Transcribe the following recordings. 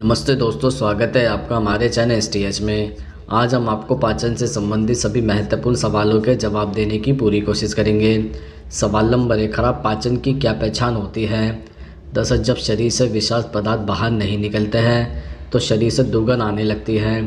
नमस्ते दोस्तों, स्वागत है आपका हमारे चैनल एसटीएच में। आज हम आपको पाचन से संबंधित सभी महत्वपूर्ण सवालों के जवाब देने की पूरी कोशिश करेंगे। सवाल नंबर 1, खराब पाचन की क्या पहचान होती है? दरअसल जब शरीर से विषाक्त पदार्थ बाहर नहीं निकलते हैं तो शरीर से दुर्गंध आने लगती है।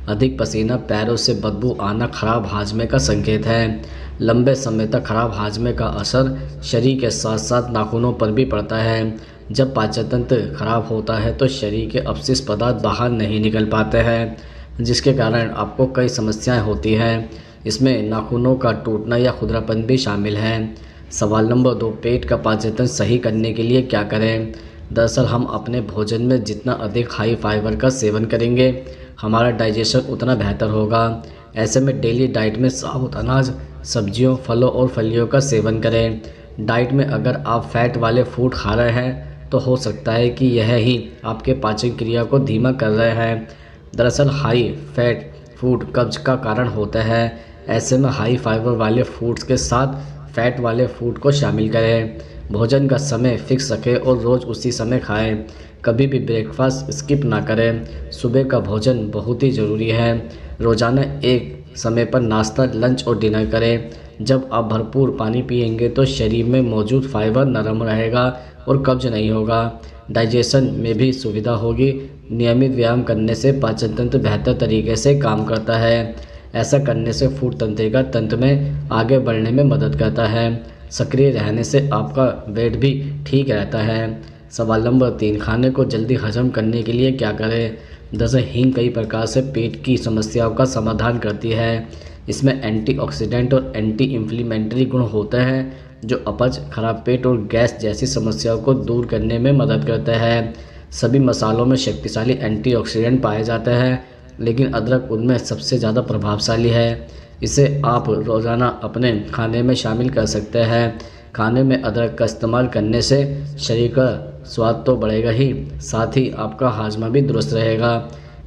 अधिक पसीना, पैरों से बदबू आना खराब हाजमे का संकेत है। लंबे समय तक खराब हाजमे का असर शरीर के साथ साथ नाखूनों पर भी पड़ता है। जब पाचन तंत्र खराब होता है तो शरीर के अपशिष्ट पदार्थ बाहर नहीं निकल पाते हैं, जिसके कारण आपको कई समस्याएं होती हैं। इसमें नाखूनों का टूटना या खुरदरापन भी शामिल है। सवाल नंबर 2, पेट का पाचन तंत्र सही करने के लिए क्या करें? दरअसल हम अपने भोजन में जितना अधिक हाई फाइबर का सेवन करेंगे, हमारा डाइजेशन उतना बेहतर होगा। ऐसे में डेली डाइट में साबुत अनाज, सब्जियों, फलों और फलियों का सेवन करें। डाइट में अगर आप फैट वाले फूड खा रहे हैं तो हो सकता है कि यह ही आपके पाचन क्रिया को धीमा कर रहे हैं। दरअसल हाई फैट फूड कब्ज का कारण होता है। ऐसे में हाई फाइबर वाले फूड्स के साथ फैट वाले फूड को शामिल करें। भोजन का समय फिक्स रखें और रोज़ उसी समय खाएं। कभी भी ब्रेकफास्ट स्किप ना करें। सुबह का भोजन बहुत ही ज़रूरी है। रोज़ाना एक समय पर नाश्ता, लंच और डिनर करें। जब आप भरपूर पानी पिएंगे तो शरीर में मौजूद फाइबर नरम रहेगा और कब्ज नहीं होगा। डाइजेशन में भी सुविधा होगी। नियमित व्यायाम करने से पाचन तंत्र बेहतर तरीके से काम करता है। ऐसा करने से फूड तंत्रिका तंत्र में आगे बढ़ने में मदद करता है। सक्रिय रहने से आपका वेट भी ठीक रहता है। सवाल नंबर 3, खाने को जल्दी हजम करने के लिए क्या करें? दरअसल हींग कई प्रकार से पेट की समस्याओं का समाधान करती है। इसमें एंटीऑक्सीडेंट और एंटी इन्फ्लेमेटरी गुण होते हैं जो अपच, खराब पेट और गैस जैसी समस्याओं को दूर करने में मदद करते हैं। सभी मसालों में शक्तिशाली एंटीऑक्सीडेंट पाए जाते हैं, लेकिन अदरक उनमें सबसे ज़्यादा प्रभावशाली है। इसे आप रोज़ाना अपने खाने में शामिल कर सकते हैं। खाने में अदरक का इस्तेमाल करने से शरीर का स्वाद तो बढ़ेगा ही, साथ ही आपका हाजमा भी दुरुस्त रहेगा।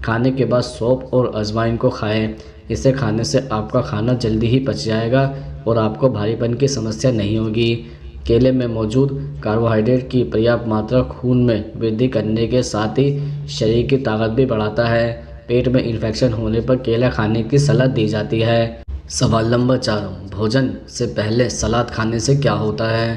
खाने के बाद सौंफ और अजवाइन को खाएं। इसे खाने से आपका खाना जल्दी ही पच जाएगा और आपको भारीपन की समस्या नहीं होगी। केले में मौजूद कार्बोहाइड्रेट की पर्याप्त मात्रा खून में वृद्धि करने के साथ ही शरीर की ताकत भी बढ़ाता है। पेट में इन्फेक्शन होने पर केला खाने की सलाह दी जाती है। सवाल नंबर 4, भोजन से पहले सलाद खाने से क्या होता है?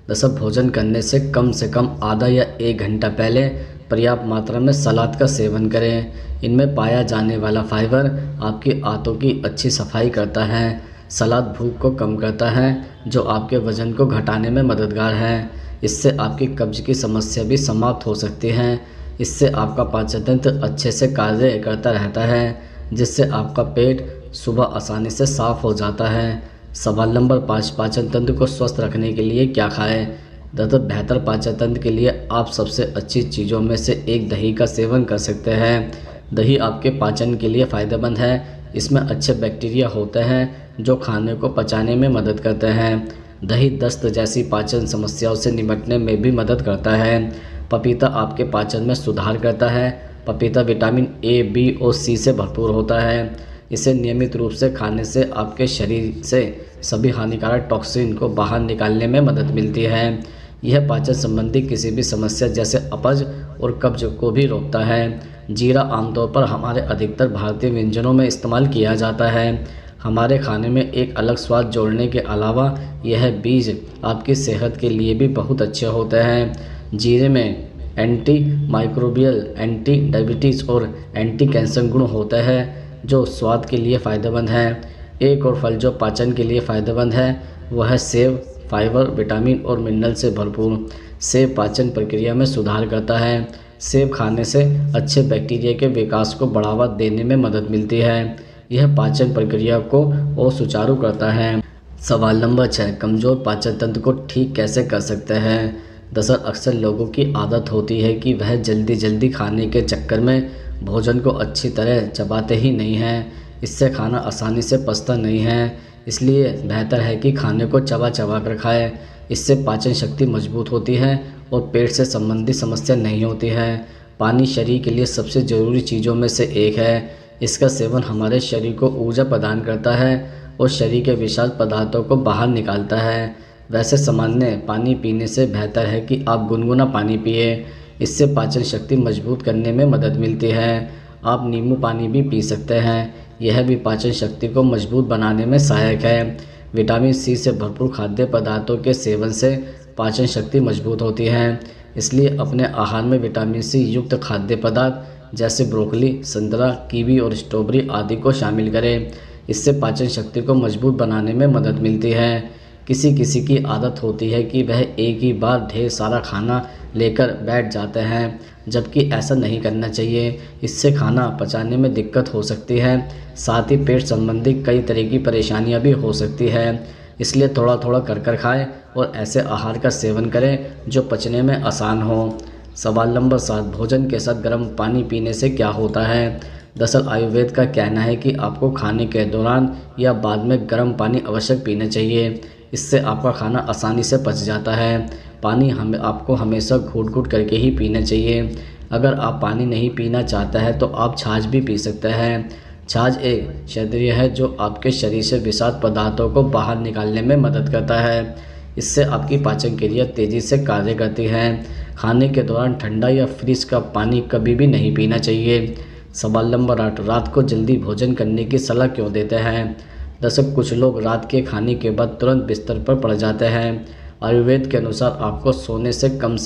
दरअसल भोजन करने से कम आधा या 1 घंटा पहले पर्याप्त मात्रा में सलाद का सेवन करें। इनमें पाया जाने वाला फाइबर आपकी आंतों की अच्छी सफाई करता है। सलाद भूख को कम करता है, जो आपके वजन को घटाने में मददगार है। इससे आपकी कब्ज की समस्या भी समाप्त हो सकती है। इससे आपका पाचन तंत्र अच्छे से कार्य करता रहता है, जिससे आपका पेट सुबह आसानी से साफ हो जाता है। सवाल नंबर 5, पाचन तंत्र को स्वस्थ रखने के लिए क्या खाएं? दरअसल बेहतर पाचन तंत्र के लिए आप सबसे अच्छी चीज़ों में से एक दही का सेवन कर सकते हैं। दही आपके पाचन के लिए फ़ायदेमंद है। इसमें अच्छे बैक्टीरिया होते हैं जो खाने को पचाने में मदद करते हैं। दही दस्त जैसी पाचन समस्याओं से निपटने में भी मदद करता है। पपीता आपके पाचन में सुधार करता है। पपीता विटामिन ए, बी और सी से भरपूर होता है। इसे नियमित रूप से खाने से आपके शरीर से सभी हानिकारक टॉक्सिन को बाहर निकालने में मदद मिलती है। यह पाचन संबंधी किसी भी समस्या जैसे अपच और कब्ज को भी रोकता है। जीरा आमतौर पर हमारे अधिकतर भारतीय व्यंजनों में इस्तेमाल किया जाता है। हमारे खाने में एक अलग स्वाद जोड़ने के अलावा यह बीज आपकी सेहत के लिए भी बहुत अच्छे होते हैं। जीरे में एंटी माइक्रोबियल, एंटी डायबिटीज़ और एंटी कैंसर गुण होते हैं जो स्वाद के लिए फ़ायदेमंद है। एक और फल जो पाचन के लिए फ़ायदेमंद है वह है सेब। फाइबर, विटामिन और मिनरल से भरपूर सेब पाचन प्रक्रिया में सुधार करता है। सेब खाने से अच्छे बैक्टीरिया के विकास को बढ़ावा देने में मदद मिलती है। यह पाचन प्रक्रिया को और सुचारू करता है। सवाल नंबर 6, कमज़ोर पाचन तंत्र को ठीक कैसे कर सकते हैं? दरअसल अक्सर लोगों की आदत होती है कि वह जल्दी जल्दी खाने के चक्कर में भोजन को अच्छी तरह चबाते ही नहीं हैं। इससे खाना आसानी से पचता नहीं है। इसलिए बेहतर है कि खाने को चबा चबा कर खाएं। इससे पाचन शक्ति मजबूत होती है और पेट से संबंधित समस्या नहीं होती है। पानी शरीर के लिए सबसे ज़रूरी चीज़ों में से एक है। इसका सेवन हमारे शरीर को ऊर्जा प्रदान करता है और शरीर के विषाक्त पदार्थों को बाहर निकालता है। वैसे सामान्य पानी पीने से बेहतर है कि आप गुनगुना पानी पिए। इससे पाचन शक्ति मजबूत करने में मदद मिलती है। आप नींबू पानी भी पी सकते हैं, यह भी पाचन शक्ति को मजबूत बनाने में सहायक है। विटामिन सी से भरपूर खाद्य पदार्थों के सेवन से पाचन शक्ति मजबूत होती है, इसलिए अपने आहार में विटामिन सी युक्त खाद्य पदार्थ जैसे ब्रोकली, संतरा, कीवी और स्ट्रॉबेरी आदि को शामिल करें। इससे पाचन शक्ति को मजबूत बनाने में मदद मिलती है। किसी किसी की आदत होती है कि वह एक ही बार ढेर सारा खाना लेकर बैठ जाते हैं, जबकि ऐसा नहीं करना चाहिए। इससे खाना पचाने में दिक्कत हो सकती है, साथ ही पेट संबंधी कई तरह की परेशानियां भी हो सकती है। इसलिए थोड़ा थोड़ा कर खाएं और ऐसे आहार का सेवन करें जो पचने में आसान हो। सवाल नंबर 7, भोजन के साथ गर्म पानी पीने से क्या होता है? दरअसल आयुर्वेद का कहना है कि आपको खाने के दौरान या बाद में गर्म पानी अवश्य पीना चाहिए। इससे आपका खाना आसानी से पच जाता है। पानी आपको हमेशा घूट-घूट करके ही पीना चाहिए। अगर आप पानी नहीं पीना चाहते हैं तो आप छाछ भी पी सकते हैं। छाछ एक क्षारीय है जो आपके शरीर से विषाक्त पदार्थों को बाहर निकालने में मदद करता है। इससे आपकी पाचन क्रिया तेज़ी से कार्य करती है। खाने के दौरान ठंडा या फ्रिज का पानी कभी भी नहीं पीना चाहिए। सवाल नंबर 8, रात को जल्दी भोजन करने की सलाह क्यों देते हैं? दरअसल कुछ लोग रात के खाने के बाद तुरंत बिस्तर पर पड़ जाते हैं। आयुर्वेद के अनुसार आपको सोने से कम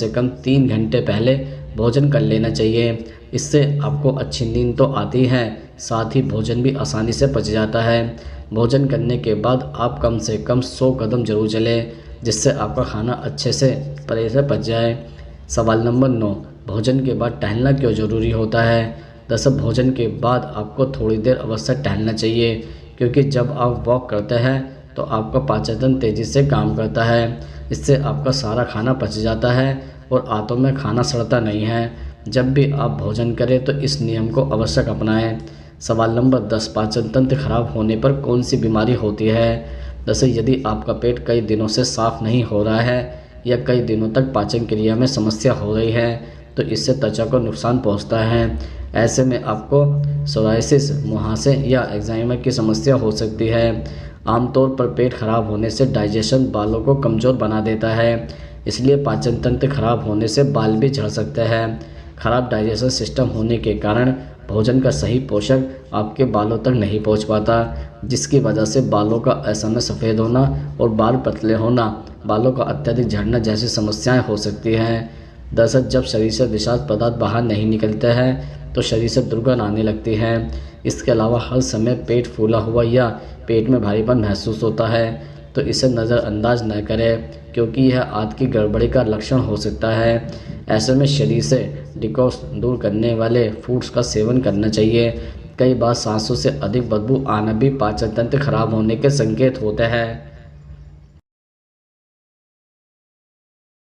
3 घंटे पहले भोजन कर लेना चाहिए। इससे आपको अच्छी नींद तो आती है, साथ ही भोजन भी आसानी से पच जाता है। भोजन करने के बाद आप कम से कम 100 कदम जरूर चलें, जिससे आपका खाना अच्छे से परे से पच जाए। सवाल नंबर 9, भोजन के बाद टहलना क्यों ज़रूरी होता है? दरअसल भोजन के बाद आपको थोड़ी देर अवश्य टहलना चाहिए, क्योंकि जब आप वॉक करते हैं तो आपका पाचन तंत्र तेज़ी से काम करता है। इससे आपका सारा खाना पच जाता है और आंतों में खाना सड़ता नहीं है। जब भी आप भोजन करें तो इस नियम को अवश्य अपनाएं। सवाल नंबर 10, पाचन तंत्र खराब होने पर कौन सी बीमारी होती है? दरअसल यदि आपका पेट कई दिनों से साफ नहीं हो रहा है या कई दिनों तक पाचन क्रिया में समस्या हो रही है तो इससे त्वचा को नुकसान पहुंचता है। ऐसे में आपको सोराइसिस, मुहासे या एक्जिमा की समस्या हो सकती है। आमतौर पर पेट खराब होने से डाइजेशन बालों को कमज़ोर बना देता है, इसलिए पाचन तंत्र खराब होने से बाल भी झड़ सकते हैं। खराब डाइजेशन सिस्टम होने के कारण भोजन का सही पोषक आपके बालों तक नहीं पहुंच पाता, जिसकी वजह से बालों का असमय सफ़ेद होना और बाल पतले होना, बालों का अत्यधिक झड़ना जैसी समस्याएं हो सकती हैं। दरअसल जब शरीर से विषाक्त पदार्थ बाहर नहीं निकलते हैं तो शरीर से दुर्गंध आने लगती है। इसके अलावा हर समय पेट फूला हुआ या पेट में भारीपन महसूस होता है तो इसे नज़रअंदाज न करें, क्योंकि यह आंत की गड़बड़ी का लक्षण हो सकता है। ऐसे में शरीर से डिटॉक्स दूर करने वाले फूड्स का सेवन करना चाहिए। कई बार सांसों से अधिक बदबू आना भी पाचन तंत्र खराब होने के संकेत होते हैं।